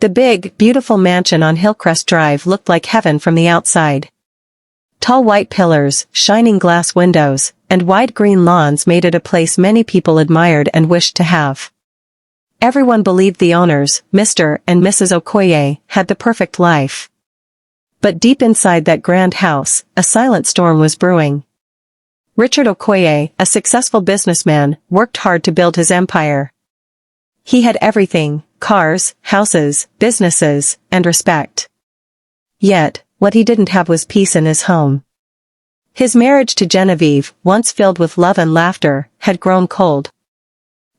The big, beautiful mansion on Hillcrest Drive looked like heaven from the outside. Tall white pillars, shining glass windows, and wide green lawns made it a place many people admired and wished to have. Everyone believed the owners, Mr. and Mrs. Okoye, had the perfect life. But deep inside that grand house, a silent storm was brewing. Richard Okoye, a successful businessman, worked hard to build his empire. He had everything: cars, houses, businesses, and respect. Yet, what he didn't have was peace in his home. His marriage to Genevieve, once filled with love and laughter, had grown cold.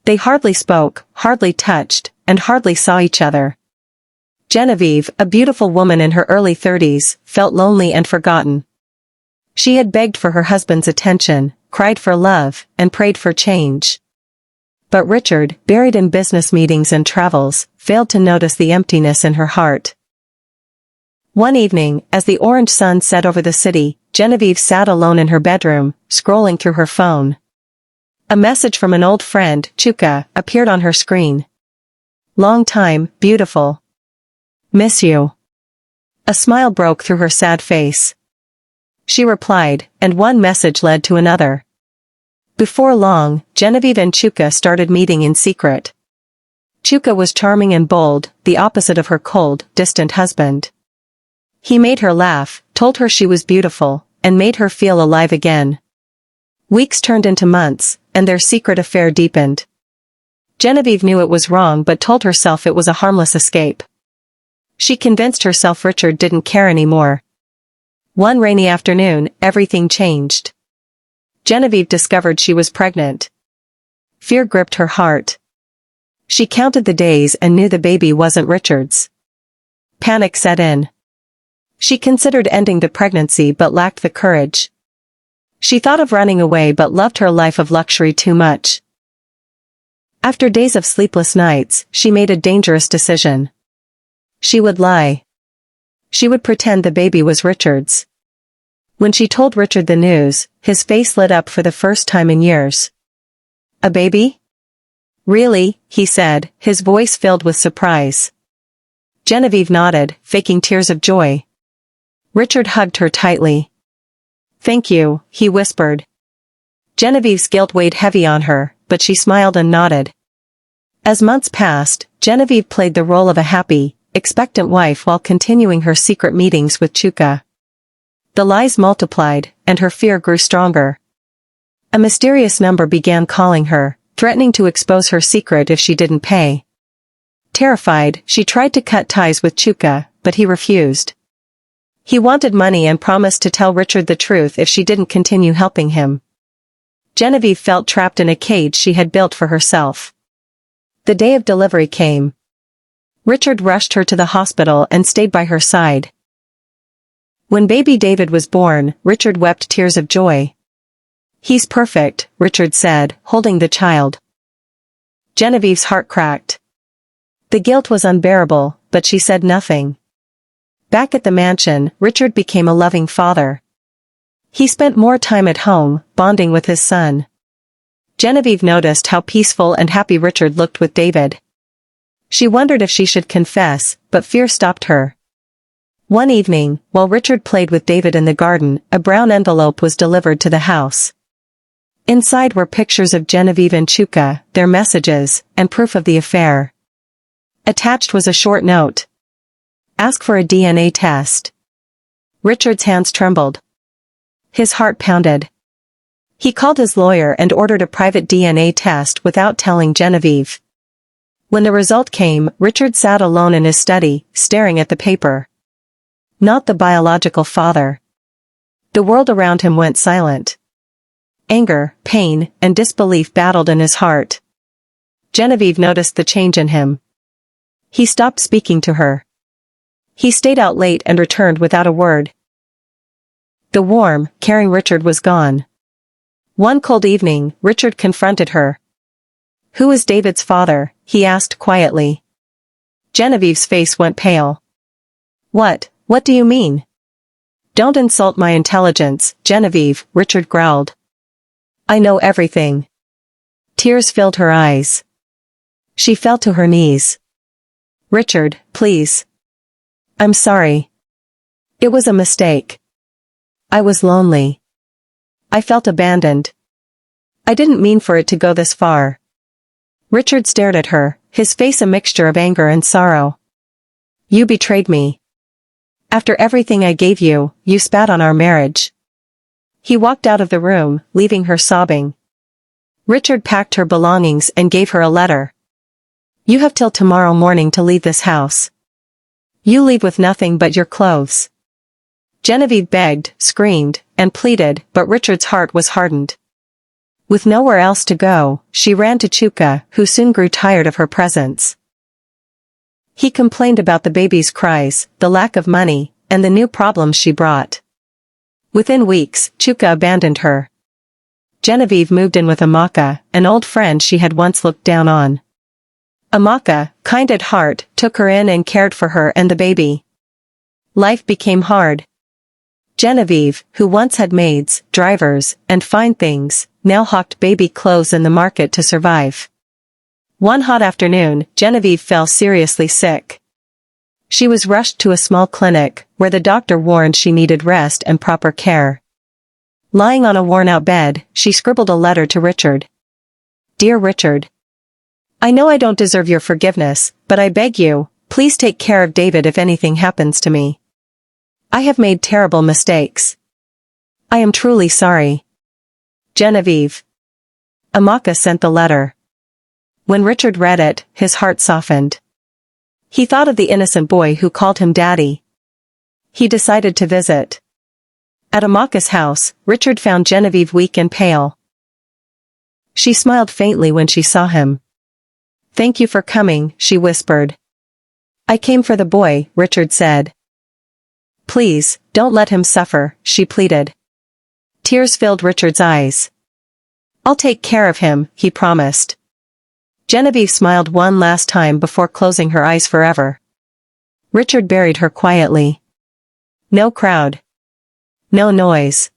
They hardly spoke, hardly touched, and hardly saw each other. Genevieve, a beautiful woman in her early 30s, felt lonely and forgotten. She had begged for her husband's attention, cried for love, and prayed for change. But Richard, buried in business meetings and travels, failed to notice the emptiness in her heart. One evening, as the orange sun set over the city, Genevieve sat alone in her bedroom, scrolling through her phone. A message from an old friend, Chuka, appeared on her screen. "Long time, beautiful. Miss you." A smile broke through her sad face. She replied, and one message led to another. Before long, Genevieve and Chuka started meeting in secret. Chuka was charming and bold, the opposite of her cold, distant husband. He made her laugh, told her she was beautiful, and made her feel alive again. Weeks turned into months, and their secret affair deepened. Genevieve knew it was wrong but told herself it was a harmless escape. She convinced herself Richard didn't care anymore. One rainy afternoon, everything changed. Genevieve discovered she was pregnant. Fear gripped her heart. She counted the days and knew the baby wasn't Richard's. Panic set in. She considered ending the pregnancy but lacked the courage. She thought of running away but loved her life of luxury too much. After days of sleepless nights, she made a dangerous decision. She would lie. She would pretend the baby was Richard's. When she told Richard the news, his face lit up for the first time in years. "A baby? Really?" he said, his voice filled with surprise. Genevieve nodded, faking tears of joy. Richard hugged her tightly. "Thank you," he whispered. Genevieve's guilt weighed heavy on her, but she smiled and nodded. As months passed, Genevieve played the role of a happy, expectant wife while continuing her secret meetings with Chuka. The lies multiplied, and her fear grew stronger. A mysterious number began calling her, threatening to expose her secret if she didn't pay. Terrified, she tried to cut ties with Chuka, but he refused. He wanted money and promised to tell Richard the truth if she didn't continue helping him. Genevieve felt trapped in a cage she had built for herself. The day of delivery came. Richard rushed her to the hospital and stayed by her side. When baby David was born, Richard wept tears of joy. "He's perfect," Richard said, holding the child. Genevieve's heart cracked. The guilt was unbearable, but she said nothing. Back at the mansion, Richard became a loving father. He spent more time at home, bonding with his son. Genevieve noticed how peaceful and happy Richard looked with David. She wondered if she should confess, but fear stopped her. One evening, while Richard played with David in the garden, a brown envelope was delivered to the house. Inside were pictures of Genevieve and Chuka, their messages, and proof of the affair. Attached was a short note. "Ask for a DNA test." Richard's hands trembled. His heart pounded. He called his lawyer and ordered a private DNA test without telling Genevieve. When the result came, Richard sat alone in his study, staring at the paper. Not the biological father. The world around him went silent. Anger, pain, and disbelief battled in his heart. Genevieve noticed the change in him. He stopped speaking to her. He stayed out late and returned without a word. The warm, caring Richard was gone. One cold evening, Richard confronted her. "Who is David's father?" he asked quietly. Genevieve's face went pale. What do you mean?" "Don't insult my intelligence, Genevieve," Richard growled. "I know everything." Tears filled her eyes. She fell to her knees. Richard, please. I'm sorry. It was a mistake. I was lonely. I felt abandoned. I didn't mean for it to go this far. Richard stared at her, his face a mixture of anger and sorrow. You betrayed me. After everything I gave you, you spat on our marriage. He walked out of the room, leaving her sobbing. Richard packed her belongings and gave her a letter. You have till tomorrow morning to leave this house. You leave with nothing but your clothes. Genevieve begged, screamed, and pleaded, but Richard's heart was hardened. With nowhere else to go, she ran to Chuka, who soon grew tired of her presence. He complained about the baby's cries, the lack of money, and the new problems she brought. Within weeks, Chuka abandoned her. Genevieve moved in with Amaka, an old friend she had once looked down on. Amaka, kind at heart, took her in and cared for her and the baby. Life became hard. Genevieve, who once had maids, drivers, and fine things, now hawked baby clothes in the market to survive. One hot afternoon, Genevieve fell seriously sick. She was rushed to a small clinic, where the doctor warned she needed rest and proper care. Lying on a worn-out bed, she scribbled a letter to Richard. Dear Richard. I know I don't deserve your forgiveness, but I beg you, please take care of David if anything happens to me. I have made terrible mistakes. I am truly sorry. Genevieve. Amaka sent the letter. When Richard read it, his heart softened. He thought of the innocent boy who called him daddy. He decided to visit. At Amaka's house, Richard found Genevieve weak and pale. She smiled faintly when she saw him. Thank you for coming, she whispered. I came for the boy, Richard said. Please, don't let him suffer, she pleaded. Tears filled Richard's eyes. I'll take care of him, he promised. Genevieve smiled one last time before closing her eyes forever. Richard buried her quietly. No crowd. No noise.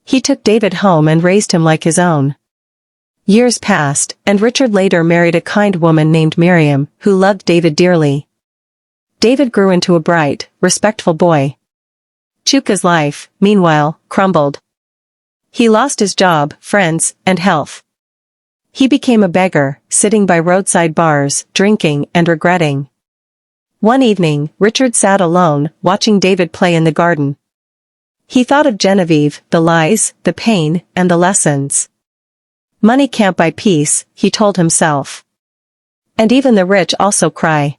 He took David home and raised him like his own. Years passed, and Richard later married a kind woman named Miriam, who loved David dearly. David grew into a bright, respectful boy. Chuka's life, meanwhile, crumbled. He lost his job, friends, and health. He became a beggar, sitting by roadside bars, drinking and regretting. One evening, Richard sat alone, watching David play in the garden. He thought of Genevieve, the lies, the pain, and the lessons. Money can't buy peace, he told himself. And even the rich also cry.